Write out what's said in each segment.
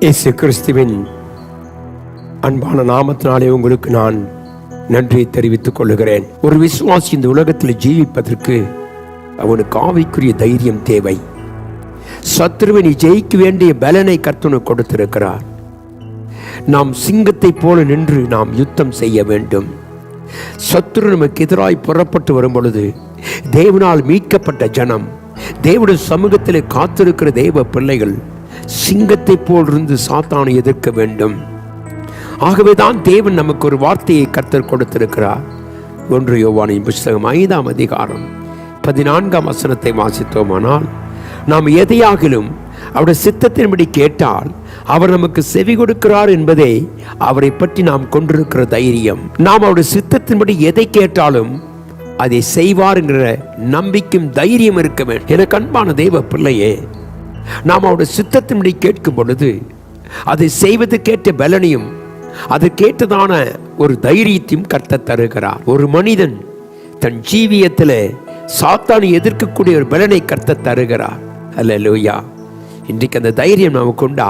இயேசு கிறிஸ்துவின் அன்பான நாமத்தினாலே உங்களுக்கு நான் நன்றியை தெரிவித்துக் கொள்கிறேன். ஒரு விசுவாசி இந்த உலகத்தில் ஜீவிப்பதற்கு அவனுக்கு ஆவிக்குரிய தைரியம் தேவை. சத்துருவினை ஜெயிக்க வேண்டிய பலனை கர்த்தர் கொடுத்திருக்கிறார். நாம் சிங்கத்தை போல நின்று நாம் யுத்தம் செய்ய வேண்டும். சத்துரு நமக்கு எதிராய் புறப்பட்டு வரும் பொழுது தேவனால் மீட்கப்பட்ட ஜனம், தேவனுடைய சமூகத்திலே காத்திருக்கிற தேவ பிள்ளைகள் சிங்கத்தை போல் இருந்து சாத்தானை எதிர்க்க வேண்டும். ஆகவேதான் தேவன் நமக்கு ஒரு வார்த்தையை கர்த்தர் கொடுத்திருக்கிறார். 1 யோவானின் புத்தகம் 5ஆம் அதிகாரம் 14ஆம் வசனத்தை வாசித்தோமானால், நாம் எதையாகிலும் அவருடைய சித்தத்தின்படி கேட்டால் அவர் நமக்கு செவி கொடுக்கிறார் என்பதே அவரை பற்றி நாம் கொண்டிருக்கிற தைரியம். நாம் அவருடைய சித்தத்தின்படி எதை கேட்டாலும் அதை செய்வார் என்கிற நம்பிக்கையும் தைரியம் இருக்க வேண்டும். எனக்கு அன்பான தேவ பிள்ளையே, நாம் அவருடைய சித்தத்தின்படி கேட்கும் பொழுது அதை செய்வதற்கேற்ற பலனையும் அதற்கேற்றதான ஒரு தைரியத்தையும் கர்த்தர் தருகிறார். ஒரு மனிதன் தன் ஜீவியத்தில் சாத்தானை எதிர்க்கக்கூடிய ஒரு பலனை கர்த்தர் தருகிறார். அல்லேலூயா. இன்றைக்கு அந்த தைரியம் நமக்கு உண்டா?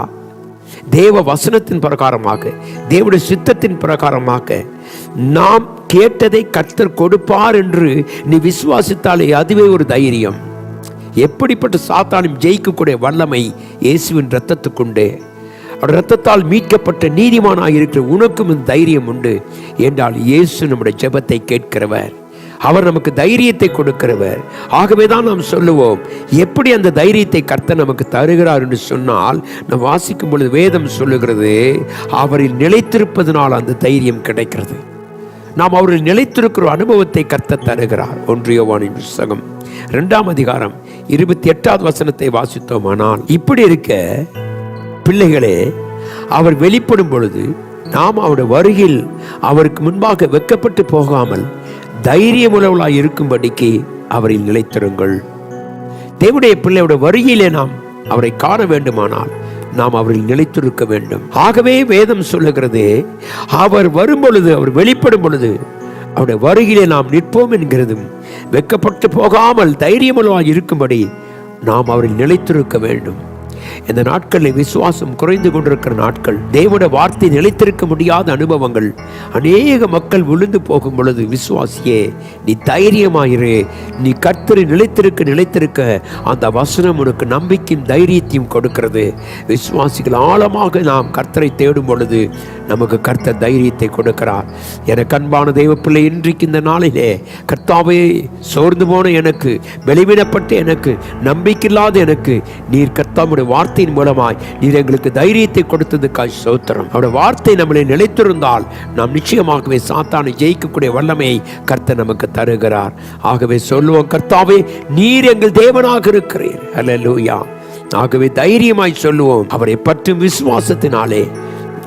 தேவ வசனத்தின் பிரகாரமாக, தேவனுடைய சித்தத்தின் பிரகாரமாக நாம் கேட்டதை கர்த்தர் கொடுப்பார் என்று நீ விசுவாசித்தாலே அதுவே ஒரு தைரியம். எப்படிப்பட்ட சாத்தானும் ஜெயிக்கக்கூடிய வல்லமை இயேசுவின் இரத்தத்துக்குண்டு. இரத்தத்தால் மீட்கப்பட்ட நீதிமானாக இருக்கிற உனக்கும் இந்த தைரியம் உண்டு என்றால் இயேசு நம்முடைய ஜெபத்தை கேட்கிறவர். அவர் நமக்கு தைரியத்தை கொடுக்கிறவர். ஆகவேதான் நாம் சொல்லுவோம், எப்படி அந்த தைரியத்தை கர்த்தர் நமக்கு தருகிறார் என்று சொன்னால், நாம் வாசிக்கும் பொழுது வேதம் சொல்லுகிறது, அவரில் நிலைத்திருப்பதனால் அந்த தைரியம் கிடைக்கிறது. நாம் அவரில் நிலைத்திருக்கிற அனுபவத்தை கர்த்தர் தருகிறார். 1 யோவானின் புத்தகம் 2ஆம் அதிகாரம் 28வது வசனத்தை வாசித்தோமானால், இப்படி இருக்க பிள்ளைகளே, அவர் வெளிப்படும் பொழுது நாம் அவருடைய வருகையில் அவருக்கு முன்பாக வெட்கப்பட்டு போகாமல் தைரியமுள்ளவர்களாய் இருக்கும்படிக்கு அவரில் நிலைத்திருங்கள். தேவனுடைய பிள்ளையுடைய வருகையிலே நாம் அவரை காண வேண்டுமானால் நாம் அவரில் நிலைத்திருக்க வேண்டும். ஆகவே வேதம் சொல்லுகிறது, அவர் வரும் பொழுது, அவர் வெளிப்படும் பொழுது அவருடைய வருகையிலே நாம் நிற்போம் என்கிறதும், வெட்கப்பட்டு போகாமல் தைரியமுள்ளவர்களாய் இருக்கும்படி நாம் அவரில் நிலைத்திருக்க வேண்டும். இந்த நாட்களில் விசுவாசம் குறைந்து கொண்டிருக்கிற நாட்கள், தேவனுடைய வார்த்தை நிலைத்திருக்க முடியாத அனுபவங்கள், அநேக மக்கள் விழுந்து போகும் பொழுது, விசுவாசியே நீ தைரியமாயிரு. நீ கர்த்தரை நிலைத்திருக்க அந்த வசனம் உனக்கு நம்பிக்கையும் தைரியத்தையும் கொடுக்கிறது. விசுவாசிகள் ஆழமாக நாம் கர்த்தரை தேடும் பொழுது நமக்கு கர்த்தர் தைரியத்தை கொடுக்கிறார். எனக்கு அன்பான தெய்வ பிள்ளை, இன்றைக்கு இந்த நாளிலே கர்த்தாவே, சோர்ந்து போன எனக்கு, பலவீனப்பட்ட எனக்கு, நம்பிக்கையில்லாத எனக்கு நீர் கர்த்தாவுடைய வார்த்தையின் மூலமாய் நீர் எங்களுக்கு தைரியத்தை கொடுத்ததுக்காக ஸ்தோத்திரம். அவருடைய வார்த்தை நம்மளை நிலைத்திருந்தால் நாம் நிச்சயமாகவே சாத்தானை ஜெயிக்கக்கூடிய வல்லமையை கர்த்தர் நமக்கு தருகிறார். ஆகவே சொல்லுவோம், கர்த்தாவே நீர் எங்கள் தேவனாக இருக்கிறீர். அல்லேலூயா. ஆகவே தைரியமாய் சொல்லுவோம், அவரை பற்றும் விசுவாசத்தினாலே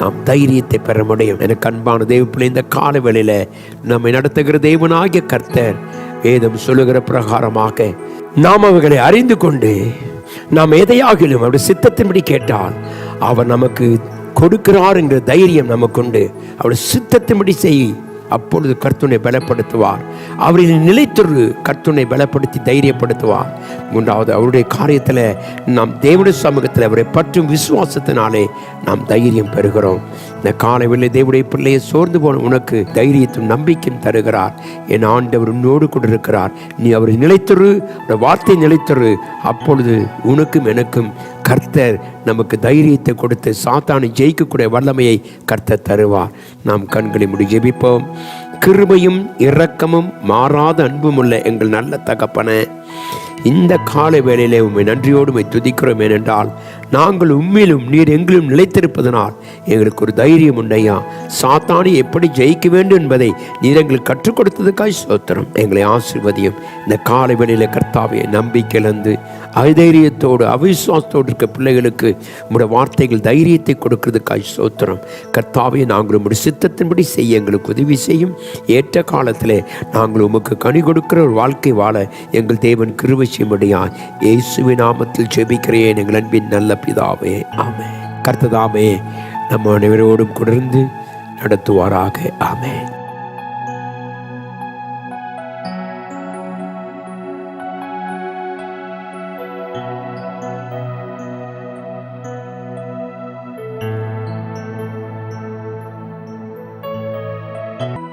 நாம் தைரியத்தை பெற முடியும். எனக்கு அன்பான தேவ பிள்ளை, இந்த கால வேளையில நம்மை நடத்துகிற தேவனாகிய கர்த்தர் வேதம் சொல்லுகிற பிரகாரமாக நாம் அவர்களை அறிந்து கொண்டு நாம் எதையாகிலும் அவருடைய சித்தத்தின்படி கேட்டால் அவர் நமக்கு கொடுக்கிறார் என்கிற தைரியம் நமக்குண்டு. அவருடைய சித்தத்தின்படி செய், அப்பொழுது கர்த்தனை பலப்படுத்துவார். அவரின் நிலைத்திரு கர்த்தனை பலப்படுத்தி தைரியப்படுத்துவார். 3வது, அவருடைய காரியத்தில் நாம் தேவனுடைய சமூகத்தில் அவரை பற்றும் விசுவாசத்தினாலே நாம் தைரியம் பெறுகிறோம். இந்த காலையில் தேவனுடைய பிள்ளையை சோர்ந்து போன உனக்கு தைரியத்தும் நம்பிக்கையும் தருகிறார். என் ஆண்டவர் உன்னோடு கொண்டிருக்கிறார். நீ அவரை நிலைத்திரு, வார்த்தை நிலைத்திரு. அப்பொழுது உனக்கும் எனக்கும் கர்த்தர் நமக்கு தைரியத்தை கொடுத்து சாத்தானை ஜெயிக்கக்கூடிய வல்லமையை கர்த்தர் தருவார். நாம் கண்களை மூடி ஜெபிப்போம். கிருபையும் இரக்கமும் மாறாத அன்பும் உள்ள எங்கள் நல்ல தகப்பனே, இந்த காலை வேளையிலே உம்மை நன்றியோடு உம்மை துதிக்கிறோம். ஏனென்றால் நாங்கள் உம்மிலும் நீர் எங்கிலும் நிலைத்திருப்பதனால் எங்களுக்கு ஒரு தைரியம் உண்டையா. சாத்தானை எப்படி ஜெயிக்க வேண்டும் என்பதை நீர் எங்களுக்கு கற்றுக் கொடுத்ததுக்காய் ஸ்தோத்திரம். எங்களை ஆசீர்வதியும். இந்த காலை வேளையில கர்த்தாவே, நம்பிக்கை இழந்து அதைரியத்தோடு அவிசுவாசத்தோடு இருக்க பிள்ளைகளுக்கு உம்முடைய வார்த்தைகள் தைரியத்தை கொடுக்கிறதுக்காய் ஸ்தோத்திரம். கர்த்தாவே, நாங்கள் உம்முடைய சித்தத்தின்படி செய்ய எங்களுக்கு உதவி செய்யும். ஏற்ற காலத்திலே நாங்கள் உமக்கு கனி கொடுக்கிற ஒரு வாழ்க்கை வாழ எங்கள் தேவன் கிருபை செய்யும்படியாய் இயேசுவின் நாமத்தில் ஜெபிக்கிறேன் எங்கள் அன்பின் நல்ல பிதாவே, ஆமென். கர்த்ததாமே நம்ம அனைவரோடும் தொடர்ந்து நடத்துவாராக. ஆமென். ஆமென்.